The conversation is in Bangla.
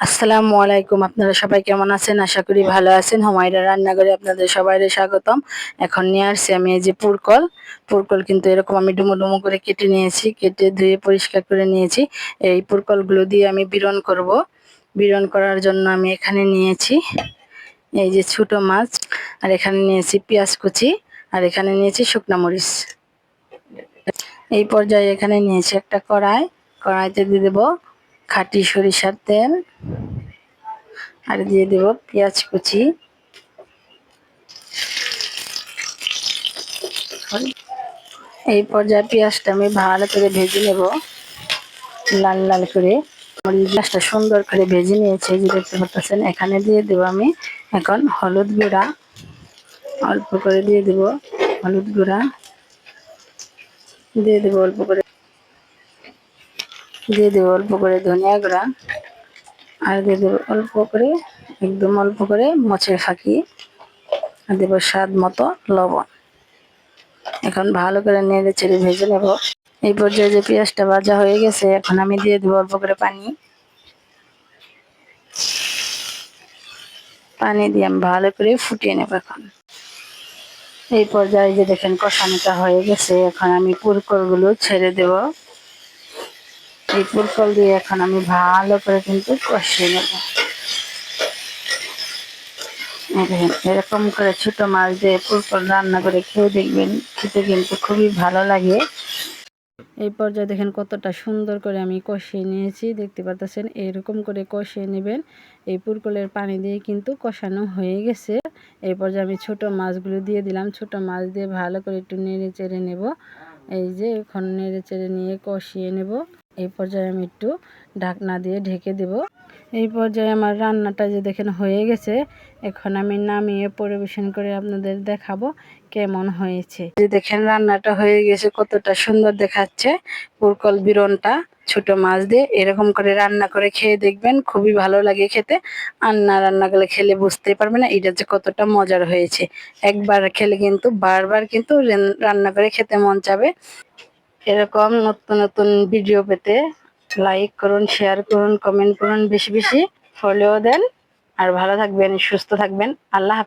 আসসালামু আলাইকুম। আপনারা সবাই কেমন আছেন? আশা করি ভালো আছেন। হুমায়রা রান্নাঘরে আপনাদের সবাইকে স্বাগতম। এখন নিয়ে আসছি আমি এই যে পুরকল। পুরকল কিন্তু এরকম আমি ডুমো ডুমো করে কেটে নিয়েছি, কেটে ধুয়ে পরিষ্কার করে নিয়েছি। এই পুরকলগুলো দিয়ে আমি বিরন করব। বিরন করার জন্য আমি এখানে নিয়েছি এই যে ছোট মাছ, আর এখানে নিয়েছি পেঁয়াজ কুচি, আর এখানে নিয়েছি শুকনা মরিচ। এই পর্যায়ে এখানে নিয়েছি একটা কড়াই। কড়াইতে দিয়ে দেবো খাঁটি সরিষার তেল, আর দিয়ে দেব পেঁয়াজ কুচি, এই পর্যায়ে পেঁয়াজটা আমি ভালো করে ভেজে নেব, লাল লাল করে। পেঁয়াজটা সুন্দর করে ভেজে নিয়েছি, যে দেখতে পাচ্ছেন। এখানে দিয়ে দেব আমি এখন হলুদ গুঁড়া, অল্প করে দিয়ে দেব হলুদ গুঁড়া, দিয়ে দেব অল্প করে, দিয়ে দেব অল্প করে ধনিয়া গুঁড়া, আর দিয়ে দেব অল্প করে, একদম অল্প করে মচে ফাঁকি, আর দেব স্বাদ মতো লবণ। এখন ভালো করে নেড়ে চেড়ে ভেজে নেব। এই পর্যায়ে যে পেঁয়াজটা ভাজা হয়ে গেছে, এখন আমি দিয়ে দেবো অল্প করে পানি। পানি দিয়ে আমি ভালো করে ফুটিয়ে নেব। এখন এই পর্যায়ে যে দেখেন কষানোটা হয়ে গেছে, এখন আমি পুরকলগুলো ছেড়ে দেব। এই পুরকল দিয়ে এখন আমি ভালো করে কিন্তু কষিয়ে নেব। এরকম করে ছোট মাছ দিয়ে পুরকল রান্না করে খেয়ে দেখবেন, খেতে কিন্তু খুবই ভালো লাগে। এই পর্যায়ে দেখেন কতটা সুন্দর করে আমি কষিয়ে নিয়েছি, দেখতে পাচ্ছেন। এরকম করে কষিয়ে নেবেন। এই পুরকলের পানি দিয়ে কিন্তু কষানো হয়ে গেছে। এই পর্যায়ে আমি ছোট মাছগুলো দিয়ে দিলাম। ছোট মাছ দিয়ে ভালো করে একটু নেড়ে চেড়ে নেব। এই যে এখন নেড়ে চেড়ে নিয়ে কষিয়ে নেব। এই পর্যায়ে আমি একটু ঢাকনা দিয়ে ঢেকে দেব। এই পর্যায়ে আমার রান্নাটা যে দেখেন হয়ে গেছে, এখন আমি নামিয়ে পরিবেশন করে আপনাদের দেখাবো কেমন হয়েছে। যে দেখেন রান্নাটা হয়ে গেছে, কতটা সুন্দর দেখাচ্ছে পুরকল বিরনটা ছোট মাছ দিয়ে। এরকম করে রান্না করে খেয়ে দেখবেন, খুবই ভালো লাগে খেতে। আর না রান্না করে খেলে বুঝতেই পারবে না এটা যে কতটা মজার হয়েছে। একবার খেলে কিন্তু বারবার কিন্তু রান্না করে খেতে মন চাবে। এরকম নতুন নতুন ভিডিও পেতে লাইক করুন, শেয়ার করুন, কমেন্ট করুন, বেশি বেশি ফলো দেন। আর ভালো থাকবেন, সুস্থ থাকবেন। আল্লাহ হাফেজ।